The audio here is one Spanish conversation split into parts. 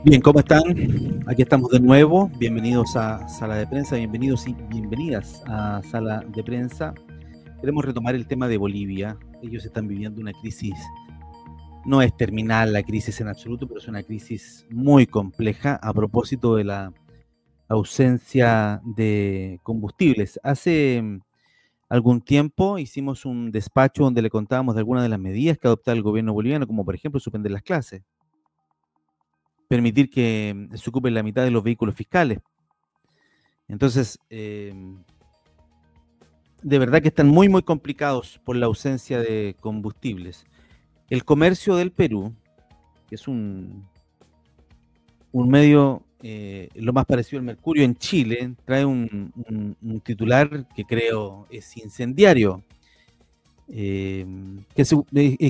Bien, ¿cómo están? Aquí estamos de nuevo. Bienvenidos a Sala de Prensa, bienvenidos y bienvenidas a Sala de Prensa. Queremos retomar el tema de Bolivia. Ellos están viviendo una crisis, no es terminal la crisis en absoluto, pero es una crisis muy compleja a propósito de la ausencia de combustibles. Hace algún tiempo hicimos un despacho donde le contábamos de algunas de las medidas que adopta el gobierno boliviano, como por ejemplo suspender las clases, permitir que se ocupen la mitad de los vehículos fiscales. Entonces, de verdad que están muy, muy complicados por la ausencia de combustibles. El comercio del Perú, que es un medio lo más parecido al Mercurio en Chile, trae un titular que creo es incendiario.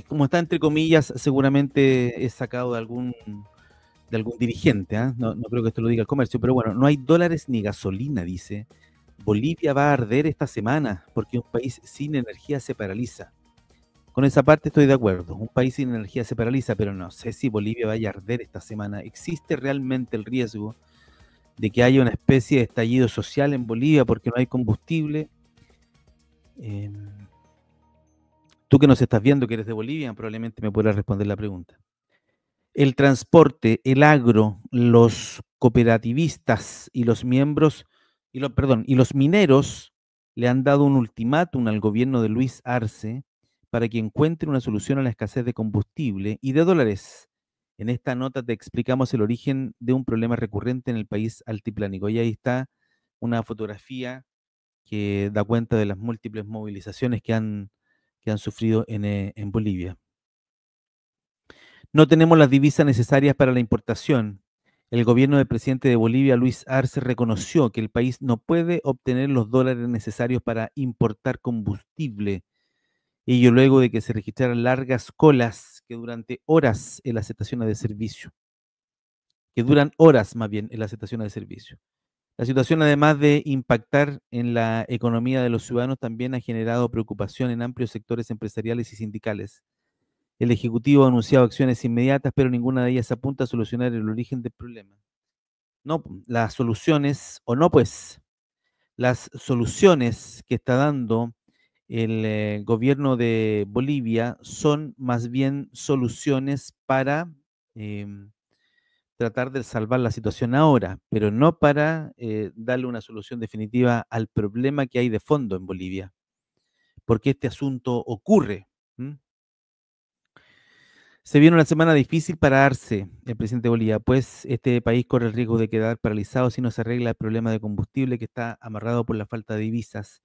Como está entre comillas, seguramente es sacado de algún dirigente, ¿eh? No creo que esto lo diga el comercio, pero bueno, no hay dólares ni gasolina, dice. Bolivia va a arder esta semana porque un país sin energía se paraliza. Con esa parte estoy de acuerdo. Un país sin energía se paraliza, pero no sé si Bolivia vaya a arder esta semana. ¿Existe realmente el riesgo de que haya una especie de estallido social en Bolivia porque no hay combustible? Eh, Tú que nos estás viendo, que eres de Bolivia, probablemente me podrás responder la pregunta. El transporte, el agro, los cooperativistas y los miembros, y los mineros le han dado un ultimátum al gobierno de Luis Arce para que encuentre una solución a la escasez de combustible y de dólares. En esta nota te explicamos el origen de un problema recurrente en el país altiplánico. Y ahí está una fotografía que da cuenta de las múltiples movilizaciones que han sufrido en Bolivia. No tenemos las divisas necesarias para la importación. El gobierno del presidente de Bolivia, Luis Arce, reconoció que el país no puede obtener los dólares necesarios para importar combustible, ello luego de que se registraran largas colas que durante horas en las estaciones de servicio, que duran horas más bien en las estaciones de servicio. La situación, además de impactar en la economía de los ciudadanos, también ha generado preocupación en amplios sectores empresariales y sindicales. El Ejecutivo ha anunciado acciones inmediatas, pero ninguna de ellas apunta a solucionar el origen del problema. No, las soluciones, o no, pues, las soluciones que está dando el gobierno de Bolivia son más bien soluciones para tratar de salvar la situación ahora, pero no para darle una solución definitiva al problema que hay de fondo en Bolivia, porque este asunto ocurre. ¿M? Se viene una semana difícil para Arce, el presidente de Bolivia, pues este país corre el riesgo de quedar paralizado si no se arregla el problema de combustible que está amarrado por la falta de divisas.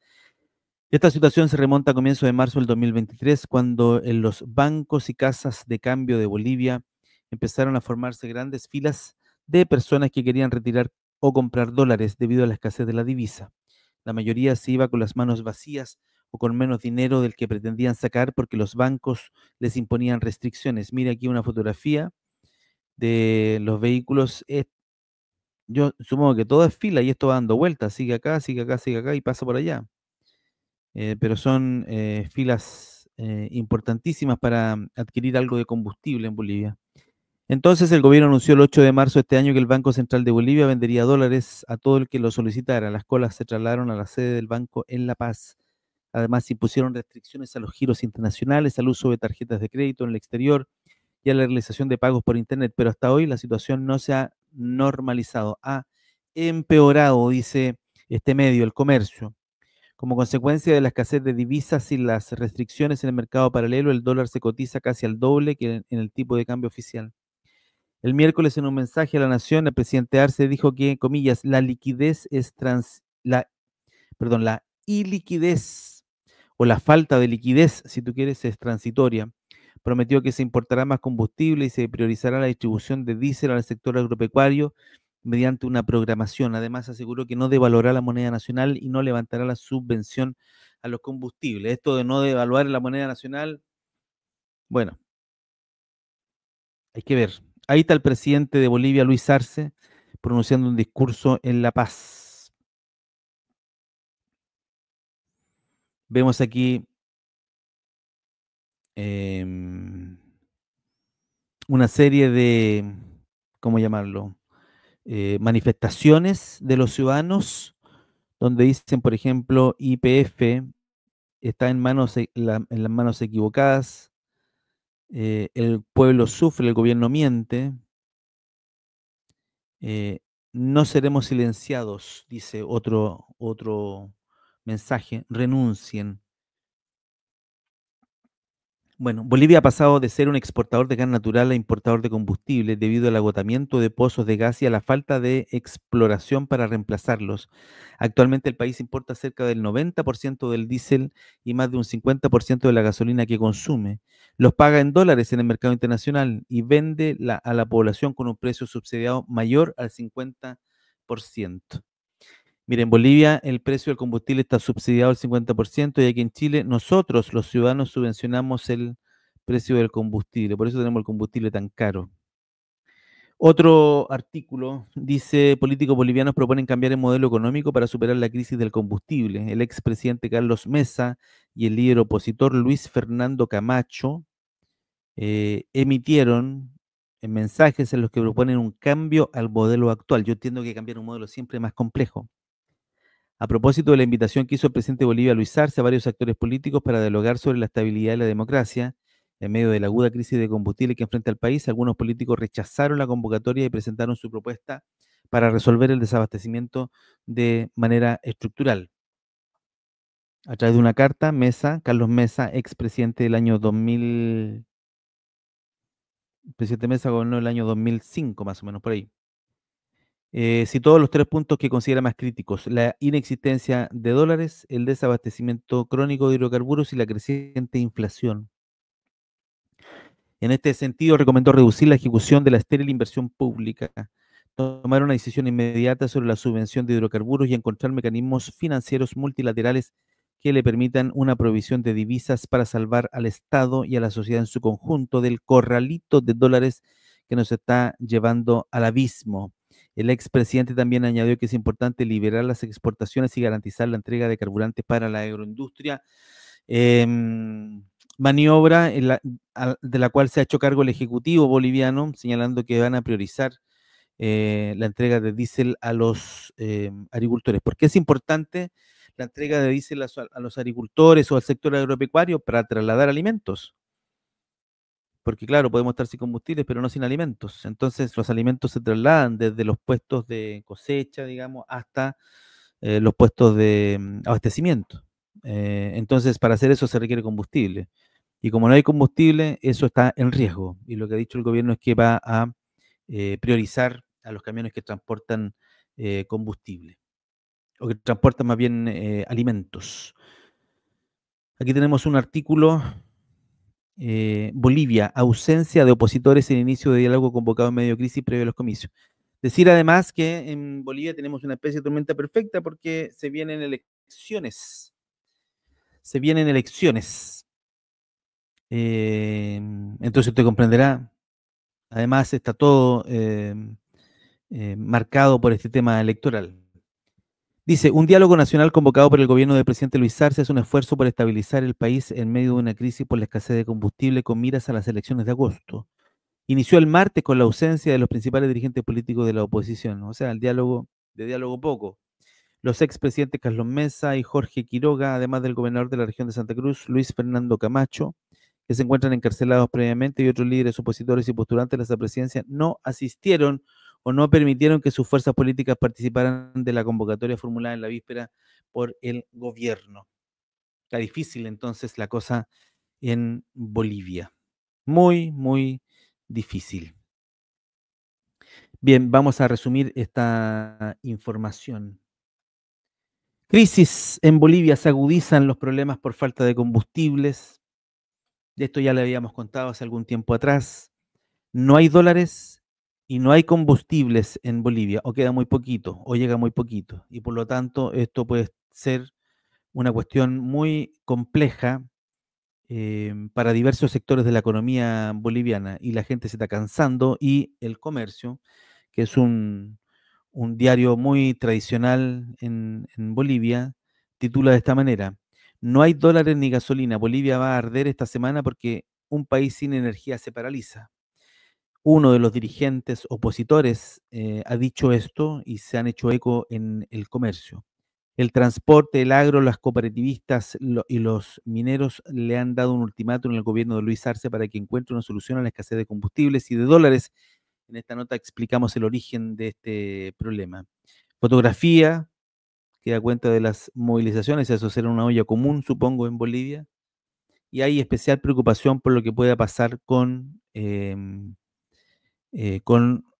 Esta situación se remonta a comienzos de marzo del 2023, cuando en los bancos y casas de cambio de Bolivia empezaron a formarse grandes filas de personas que querían retirar o comprar dólares debido a la escasez de la divisa. La mayoría se iba con las manos vacías o con menos dinero del que pretendían sacar porque los bancos les imponían restricciones. Mira aquí una fotografía de los vehículos. Yo supongo que todo es fila y esto va dando vueltas, sigue acá, sigue acá, sigue acá y pasa por allá. Pero son filas importantísimas para adquirir algo de combustible en Bolivia. Entonces el gobierno anunció el 8 de marzo de este año que el Banco Central de Bolivia vendería dólares a todo el que lo solicitara. Las colas se trasladaron a la sede del banco en La Paz. Además, se impusieron restricciones a los giros internacionales, al uso de tarjetas de crédito en el exterior y a la realización de pagos por Internet. Pero hasta hoy la situación no se ha normalizado, ha empeorado, dice este medio, El Comercio. Como consecuencia de la escasez de divisas y las restricciones en el mercado paralelo, el dólar se cotiza casi al doble que en el tipo de cambio oficial. El miércoles, en un mensaje a la Nación, el presidente Arce dijo que, comillas, la liquidez es la iliquidez o la falta de liquidez, si tú quieres, es transitoria. Prometió que se importará más combustible y se priorizará la distribución de diésel al sector agropecuario mediante una programación. Además, aseguró que no devaluará la moneda nacional y no levantará la subvención a los combustibles. Esto de no devaluar la moneda nacional, bueno, hay que ver. Ahí está el presidente de Bolivia, Luis Arce, pronunciando un discurso en La Paz. Vemos aquí una serie de ¿cómo llamarlo? Manifestaciones de los ciudadanos, donde dicen, por ejemplo, YPF está en las manos equivocadas, el pueblo sufre, el gobierno miente, eh, no seremos silenciados, dice otro mensaje, renuncien. Bueno, Bolivia ha pasado de ser un exportador de gas natural a importador de combustible debido al agotamiento de pozos de gas y a la falta de exploración para reemplazarlos. Actualmente el país importa cerca del 90% del diésel y más de un 50% de la gasolina que consume. Los paga en dólares en el mercado internacional y vende a la población con un precio subsidiado mayor al 50%. Mira, en Bolivia el precio del combustible está subsidiado al 50% y aquí en Chile nosotros, los ciudadanos, subvencionamos el precio del combustible. Por eso tenemos el combustible tan caro. Otro artículo dice, políticos bolivianos proponen cambiar el modelo económico para superar la crisis del combustible. El expresidente Carlos Mesa y el líder opositor Luis Fernando Camacho emitieron mensajes en los que proponen un cambio al modelo actual. Yo entiendo que cambiar un modelo siempre es más complejo. A propósito de la invitación que hizo el presidente de Bolivia, Luis Arce, a varios actores políticos para dialogar sobre la estabilidad y la democracia, en medio de la aguda crisis de combustible que enfrenta el país, algunos políticos rechazaron la convocatoria y presentaron su propuesta para resolver el desabastecimiento de manera estructural. A través de una carta, Carlos Mesa, expresidente del año 2000, presidente Mesa gobernó el año 2005, más o menos por ahí. Citó los tres puntos que considera más críticos: la inexistencia de dólares, el desabastecimiento crónico de hidrocarburos y la creciente inflación. En este sentido, recomendó reducir la ejecución de la estéril inversión pública, tomar una decisión inmediata sobre la subvención de hidrocarburos y encontrar mecanismos financieros multilaterales que le permitan una provisión de divisas para salvar al Estado y a la sociedad en su conjunto del corralito de dólares que nos está llevando al abismo. El expresidente también añadió que es importante liberar las exportaciones y garantizar la entrega de carburantes para la agroindustria. Maniobra de la cual se ha hecho cargo el Ejecutivo boliviano, señalando que van a priorizar la entrega de diésel a los agricultores. ¿Por qué es importante la entrega de diésel a los agricultores o al sector agropecuario? Para trasladar alimentos. Porque claro, podemos estar sin combustibles, pero no sin alimentos. Entonces los alimentos se trasladan desde los puestos de cosecha, digamos, hasta los puestos de abastecimiento. Entonces, para hacer eso se requiere combustible. Y como no hay combustible, eso está en riesgo. Y lo que ha dicho el gobierno es que va a priorizar a los camiones que transportan combustible, o que transportan más bien alimentos. Aquí tenemos un artículo, Bolivia, ausencia de opositores en inicio de diálogo convocado en medio de crisis previo a los comicios. Decir además que en Bolivia tenemos una especie de tormenta perfecta porque se vienen elecciones. Se vienen elecciones. Entonces usted comprenderá, además está todo marcado por este tema electoral. Dice, un diálogo nacional convocado por el gobierno del presidente Luis Arce es un esfuerzo por estabilizar el país en medio de una crisis por la escasez de combustible con miras a las elecciones de agosto. Inició el martes con la ausencia de los principales dirigentes políticos de la oposición, o sea, de diálogo poco. Los expresidentes Carlos Mesa y Jorge Quiroga, además del gobernador de la región de Santa Cruz, Luis Fernando Camacho, que se encuentran encarcelados previamente, y otros líderes opositores y postulantes a la presidencia, no asistieron o no permitieron que sus fuerzas políticas participaran de la convocatoria formulada en la víspera por el gobierno. Está difícil entonces la cosa en Bolivia. Muy, muy difícil. Bien, vamos a resumir esta información. Crisis en Bolivia, se agudizan los problemas por falta de combustibles. De esto ya le habíamos contado hace algún tiempo atrás. No hay dólares y no hay combustibles en Bolivia, o queda muy poquito, o llega muy poquito. Y por lo tanto, esto puede ser una cuestión muy compleja para diversos sectores de la economía boliviana. Y la gente se está cansando, y el comercio, que es un diario muy tradicional en Bolivia, titula de esta manera: no hay dólares ni gasolina, Bolivia va a arder esta semana porque un país sin energía se paraliza. uno de los dirigentes opositores ha dicho esto y se han hecho eco en el comercio. El transporte, el agro, las cooperativistas y los mineros le han dado un ultimátum al gobierno de Luis Arce para que encuentre una solución a la escasez de combustibles y de dólares. En esta nota explicamos el origen de este problema. Fotografía que da cuenta de las movilizaciones, eso será una olla común, supongo, en Bolivia, y hay especial preocupación por lo que pueda pasar con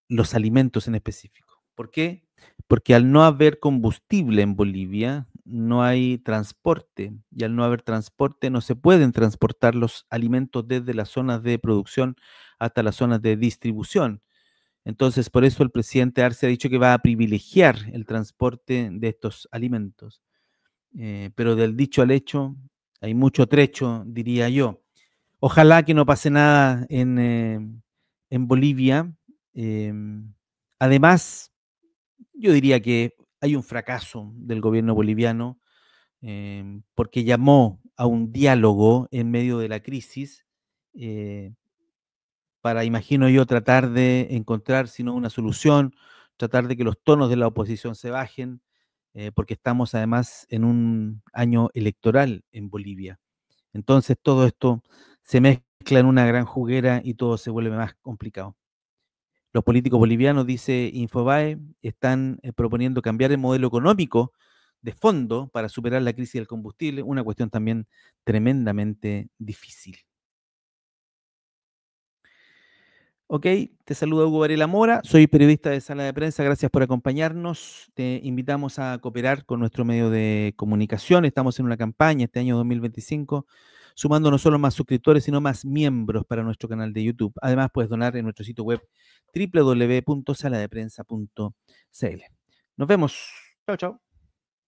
los alimentos en específico. ¿Por qué? Porque al no haber combustible en Bolivia, no hay transporte, y al no haber transporte no se pueden transportar los alimentos desde las zonas de producción hasta las zonas de distribución. Entonces, por eso el presidente Arce ha dicho que va a privilegiar el transporte de estos alimentos. Pero del dicho al hecho hay mucho trecho, diría yo. Ojalá que no pase nada en Bolivia. Eh, Además, yo diría que hay un fracaso del gobierno boliviano porque llamó a un diálogo en medio de la crisis eh, para, imagino yo, tratar de encontrar, si no una solución, tratar de que los tonos de la oposición se bajen, porque estamos además en un año electoral en Bolivia. Entonces todo esto se mezcla en una gran juguera y todo se vuelve más complicado. Los políticos bolivianos, dice Infobae, están proponiendo cambiar el modelo económico de fondo para superar la crisis del combustible, una cuestión también tremendamente difícil. Ok, te saluda Hugo Varela Mora, soy periodista de Sala de Prensa, gracias por acompañarnos. Te invitamos a cooperar con nuestro medio de comunicación. Estamos en una campaña este año 2025, sumando no solo más suscriptores, sino más miembros para nuestro canal de YouTube. Además, puedes donar en nuestro sitio web www.saladeprensa.cl. Nos vemos. Chao, chao.